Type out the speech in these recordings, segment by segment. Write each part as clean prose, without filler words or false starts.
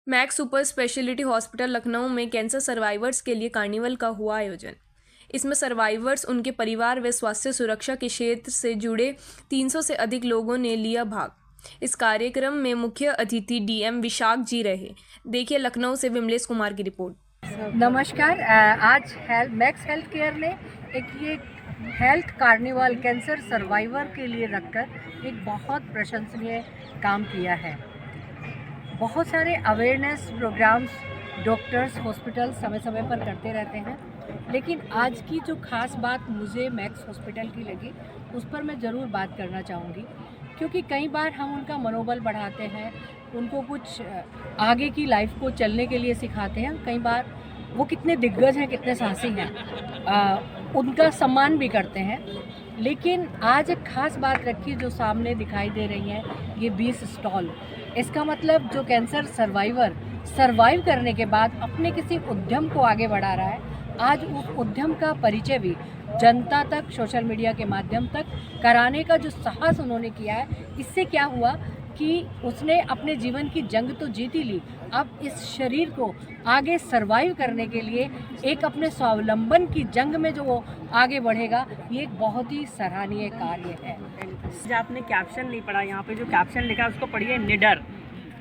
Max super speciality hospital Lucknow में cancer survivors के लिए कार्निवल का हुआ आयोजन। इसमें सर्वाइवर्स, उनके परिवार व स्वास्थ्य सुरक्षा के क्षेत्र से जुड़े 300 से अधिक लोगों ने लिया भाग। इस कार्यक्रम में मुख्य अतिथि डीएम विशाख जी रहे। देखिए लखनऊ से विमलेश कुमार की रिपोर्ट। नमस्कार। आज मैक्स हेल्थ केयर ने ये हेल्थ कार्निवल कैंसर सर्वाइवर के लिए रखकर एक बहुत प्रशंसनीय काम किया है। बहुत सारे अवेयरनेस प्रोग्राम्स डॉक्टर्स, हॉस्पिटल समय समय पर करते रहते हैं, लेकिन आज की जो खास बात मुझे मैक्स हॉस्पिटल की लगी, उस पर मैं ज़रूर बात करना चाहूँगी। क्योंकि कई बार हम उनका मनोबल बढ़ाते हैं, उनको कुछ आगे की लाइफ को चलने के लिए सिखाते हैं। कई बार वो कितने दिग्गज हैं, कितने साहसी हैं, उनका सम्मान भी करते हैं। लेकिन आज एक ख़ास बात रखी जो सामने दिखाई दे रही है, ये 20 स्टॉल। इसका मतलब जो कैंसर सर्वाइवर सर्वाइव करने के बाद अपने किसी उद्यम को आगे बढ़ा रहा है, आज उस उद्यम का परिचय भी जनता तक सोशल मीडिया के माध्यम तक कराने का जो साहस उन्होंने किया है, इससे क्या हुआ कि उसने अपने जीवन की जंग तो जीत ही ली, अब इस शरीर को आगे सरवाइव करने के लिए एक अपने स्वावलंबन की जंग में जो वो आगे बढ़ेगा, ये एक बहुत ही सराहनीय कार्य है। जो आपने कैप्शन नहीं पढ़ा, यहाँ पे जो कैप्शन लिखा है उसको पढ़िए, निडर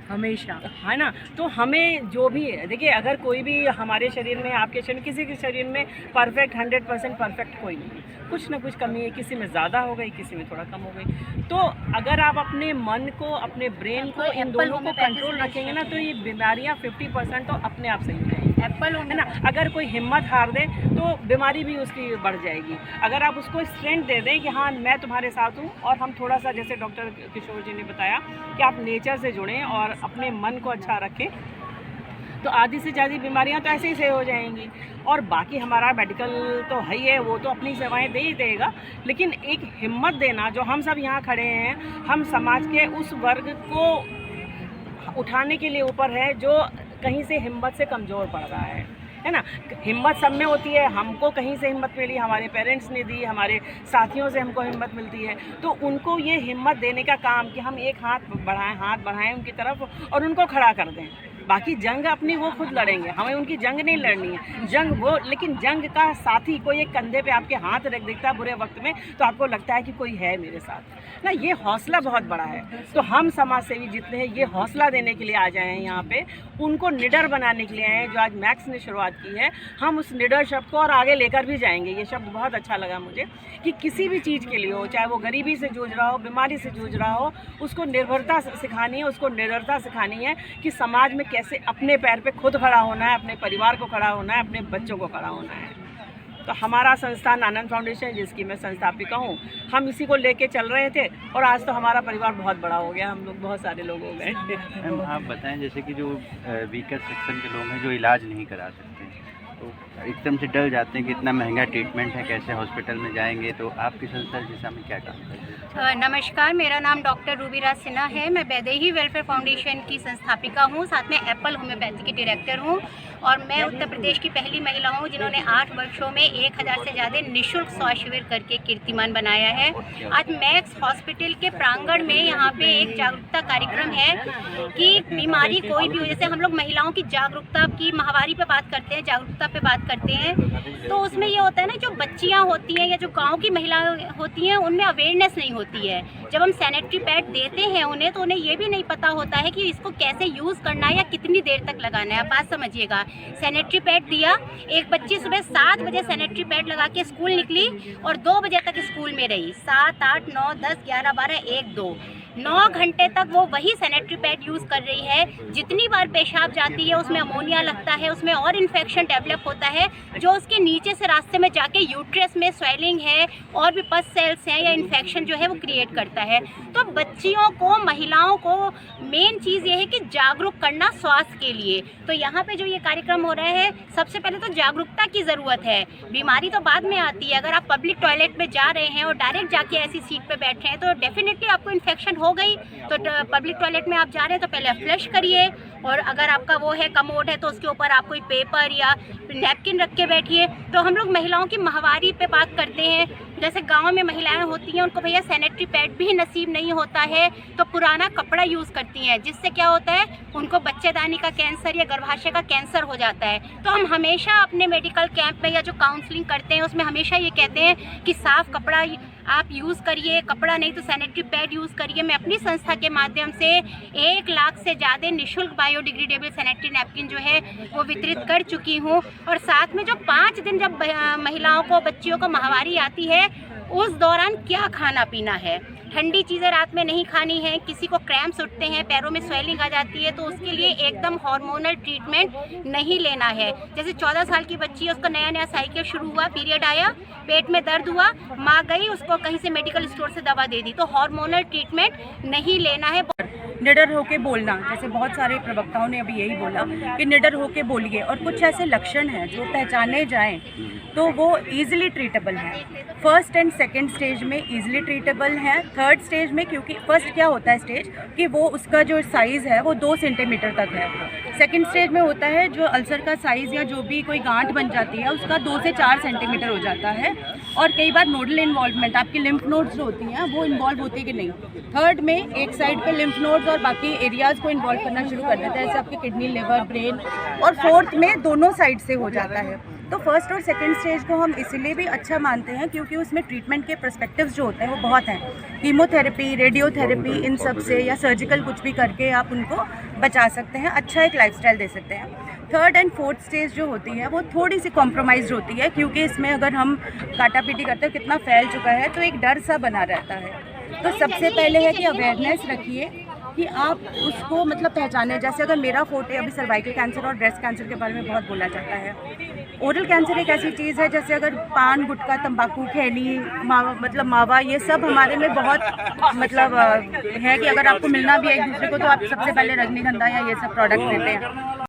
हमेशा, है ना। तो हमें जो भी देखिए, अगर कोई भी हमारे शरीर में, आपके शरीर, किसी के शरीर में परफेक्ट 100% परफेक्ट कोई नहीं है, कुछ ना कुछ कमी है, किसी में ज़्यादा हो गई, किसी में थोड़ा कम हो गई। तो अगर आप अपने मन को, अपने ब्रेन को, इन दोनों को कंट्रोल रखेंगे ना, तो ये बीमारियाँ 50% तो अपने आप सही हो जाएंगी। एप्पल है ना। अगर कोई हिम्मत हार दे तो बीमारी भी उसकी बढ़ जाएगी। अगर आप उसको स्ट्रेंथ दे दें कि हाँ मैं तुम्हारे साथ हूँ, और हम थोड़ा सा, जैसे डॉक्टर किशोर जी ने बताया कि आप नेचर से जुड़ें और अपने मन को अच्छा रखें, तो आधी से ज़्यादा बीमारियां तो ऐसे ही सही हो जाएंगी। और बाकी हमारा मेडिकल तो है ही है, वो तो अपनी सेवाएं दे ही देगा, लेकिन एक हिम्मत देना, जो हम सब यहाँ खड़े हैं, हम समाज के उस वर्ग को उठाने के लिए ऊपर है जो कहीं से हिम्मत से कमज़ोर पड़ रहा है ना। हिम्मत सब में होती है, हमको कहीं से हिम्मत मिली, हमारे पेरेंट्स ने दी, हमारे साथियों से हमको हिम्मत मिलती है। तो उनको ये हिम्मत देने का काम कि हम एक हाथ बढ़ाएं उनकी तरफ और उनको खड़ा कर दें। बाकी जंग अपनी वो खुद लड़ेंगे, हमें उनकी जंग नहीं लड़नी है। जंग वो, लेकिन जंग का साथी कोई एक कंधे पे आपके हाथ रख देता है बुरे वक्त में, तो आपको लगता है कि कोई है मेरे साथ ना। ये हौसला बहुत बड़ा है। तो हम समाज सेवी जितने हैं, ये हौसला देने के लिए आ जाए हैं यहाँ पे, उनको निडर बनाने के लिए आए हैं। जो आज मैक्स ने शुरुआत की है, हम उस निडर शब्द को और आगे लेकर भी जाएंगे। ये शब्द बहुत अच्छा लगा मुझे कि किसी भी चीज़ के लिए हो, चाहे वो गरीबी से जूझ रहा हो, बीमारी से जूझ रहा हो, उसको निर्भरता सिखानी है, उसको निडरता सिखानी है कि समाज में कैसे अपने पैर पे खुद खड़ा होना है, अपने परिवार को खड़ा होना है, अपने बच्चों को खड़ा होना है। तो हमारा संस्थान आनंद फाउंडेशन, जिसकी मैं संस्थापिका हूँ, हम इसी को लेके चल रहे थे, और आज तो हमारा परिवार बहुत बड़ा हो गया, हम लोग बहुत सारे लोग हो गए। मैम आप बताएं, जैसे कि जो वीकर सेक्शन के लोग हैं जो इलाज नहीं करा सकते, तो एकदम से डर जाते हैं कि इतना महंगा ट्रीटमेंट है, कैसे हॉस्पिटल में जाएंगे, तो आपकी संस्था इस दिशा में क्या काम करती है? नमस्कार, मेरा नाम डॉक्टर रूबी राज सिन्हा है। मैं वैदेही वेलफेयर फाउंडेशन की संस्थापिका हूँ, साथ में एप्पल होम्योपैथी की डायरेक्टर हूँ, और मैं उत्तर प्रदेश की पहली महिला हूँ जिन्होंने 8 वर्षों में 1000 से ज़्यादा निःशुल्क स्वास्थ्य शिविर करके कीर्तिमान बनाया है। आज मैक्स हॉस्पिटल के प्रांगण में यहाँ पे एक जागरूकता कार्यक्रम है कि बीमारी कोई भी हो, जैसे हम लोग महिलाओं की जागरूकता की, माहवारी पे बात करते हैं, जागरूकता पे बात करते हैं, तो उसमें ये होता है ना, जो बच्चियाँ होती हैं या जो गाँव की महिलाएँ होती हैं, उनमें अवेयरनेस नहीं होती है। जब हम सैनिटरी पैड देते हैं उन्हें, तो उन्हें ये भी नहीं पता होता है कि इसको कैसे यूज़ करना है या कितनी देर तक लगाना है। आप बात समझिएगा, सैनिटरी पैड दिया, एक बच्ची सुबह 7 बजे सैनिटरी पैड लगा के स्कूल निकली और 2 बजे तक स्कूल में रही। 7, 8, 9, 10, 11, 12, 1, 2, 9 घंटे तक वो वही सैनिटरी पैड यूज़ कर रही है। जितनी बार पेशाब जाती है उसमें अमोनिया लगता है, उसमें और इन्फेक्शन डेवलप होता है, जो उसके नीचे से रास्ते में जाके यूट्रस में स्वेलिंग है और भी पस सेल्स हैं या इन्फेक्शन जो है वो क्रिएट करता है। तो बच्चियों को, महिलाओं को मेन चीज़ ये है कि जागरूक करना स्वास्थ्य के लिए। तो यहाँ पे जो ये कार्यक्रम हो रहा है, सबसे पहले तो जागरूकता की ज़रूरत है। बीमारी तो बाद में आती है। अगर आप पब्लिक टॉयलेट में जा रहे हैं और डायरेक्ट जाके ऐसी सीट पे बैठ रहे हैं, तो डेफिनेटली आपको इन्फेक्शन हो गई। तो पब्लिक टॉयलेट में आप जा रहे हैं तो पहले फ्लश करिए, और अगर आपका वो है कमोड है तो उसके ऊपर आप कोई पेपर या नैपकिन रख के बैठिए। तो हम लोग महिलाओं की माहवारी पे बात करते हैं जैसे गांव में महिलाएं होती हैं, उनको भैया सैनिटरी पैड भी नसीब नहीं होता है, तो पुराना कपड़ा यूज़ करती हैं, जिससे क्या होता है उनको बच्चेदानी का कैंसर या गर्भाशय का कैंसर हो जाता है। तो हम हमेशा अपने मेडिकल कैंप में या जो काउंसलिंग करते हैं उसमें हमेशा ये कहते हैं कि साफ़ कपड़ा आप यूज़ करिए, कपड़ा नहीं तो सैनिटरी पैड यूज़ करिए। मैं अपनी संस्था के माध्यम से 1 लाख से ज़्यादा निःशुल्क बायोडिग्रेडेबल सैनिटरी नैपकिन जो है वो वितरित कर चुकी हूँ। और साथ में जो 5 दिन जब महिलाओं को, बच्चियों को माहवारी आती है, उस दौरान क्या खाना पीना है, ठंडी चीज़ें रात में नहीं खानी है, किसी को क्रैम्प्स उठते हैं, पैरों में स्वेलिंग आ जाती है, तो उसके लिए एकदम हार्मोनल ट्रीटमेंट नहीं लेना है। जैसे 14 साल की बच्ची है, उसका नया नया साइकिल शुरू हुआ, पीरियड आया, पेट में दर्द हुआ, माँ गई, उसको कहीं से मेडिकल स्टोर से दवा दे दी, तो हार्मोनल ट्रीटमेंट नहीं लेना है। निडर होके बोलना, जैसे बहुत सारे प्रवक्ताओं ने अभी यही बोला कि निडर होके बोलिए, और कुछ ऐसे लक्षण हैं जो पहचाने जाएं तो वो ईजिली ट्रीटेबल हैं। फर्स्ट एंड सेकंड स्टेज में ईजिली ट्रीटेबल हैं। थर्ड स्टेज में, क्योंकि फर्स्ट क्या होता है स्टेज कि वो उसका जो साइज़ है वो 2 सेंटीमीटर तक है। सेकंड स्टेज में होता है जो अल्सर का साइज़ या जो भी कोई गांठ बन जाती है उसका 2 से 4 सेंटीमीटर हो जाता है, और कई बार नोडल इन्वॉल्वमेंट, आपकी लिम्फ नोड्स जो होती हैं वो इन्वॉल्व होती है कि नहीं। थर्ड में एक साइड पे लिम्फ नोड्स और बाकी एरियाज़ को इन्वॉल्व करना शुरू कर देता है, जैसे आपकी किडनी, लिवर, ब्रेन, और फोर्थ में दोनों साइड से हो जाता है। तो फर्स्ट और सेकंड स्टेज को हम इसलिए भी अच्छा मानते हैं क्योंकि उसमें ट्रीटमेंट के पर्सपेक्टिव्स जो होते हैं वो बहुत हैं। कीमोथेरेपी, रेडियोथेरेपी, इन सब से या सर्जिकल कुछ भी करके आप उनको बचा सकते हैं, अच्छा एक लाइफस्टाइल दे सकते हैं। थर्ड एंड फोर्थ स्टेज जो होती है वो थोड़ी सी कॉम्प्रोमाइज़ होती है, क्योंकि इसमें अगर हम काटापीटी करते हैं कितना फैल चुका है तो एक डर सा बना रहता है। तो सबसे पहले है कि अवेयरनेस रखिए कि आप उसको मतलब पहचाने। जैसे अगर मेरा फोटे अभी सर्वाइकल कैंसर और ब्रेस्ट कैंसर के बारे में बहुत बोला जाता है। ओरल कैंसर एक ऐसी चीज़ है जैसे अगर पान, गुटखा, तंबाकू, खैनी, मतलब मावा, ये सब हमारे में बहुत मतलब है कि अगर आपको मिलना भी है एक दूसरे को तो आप सबसे पहले रजनीगंधा या ये सब प्रोडक्ट देते हैं।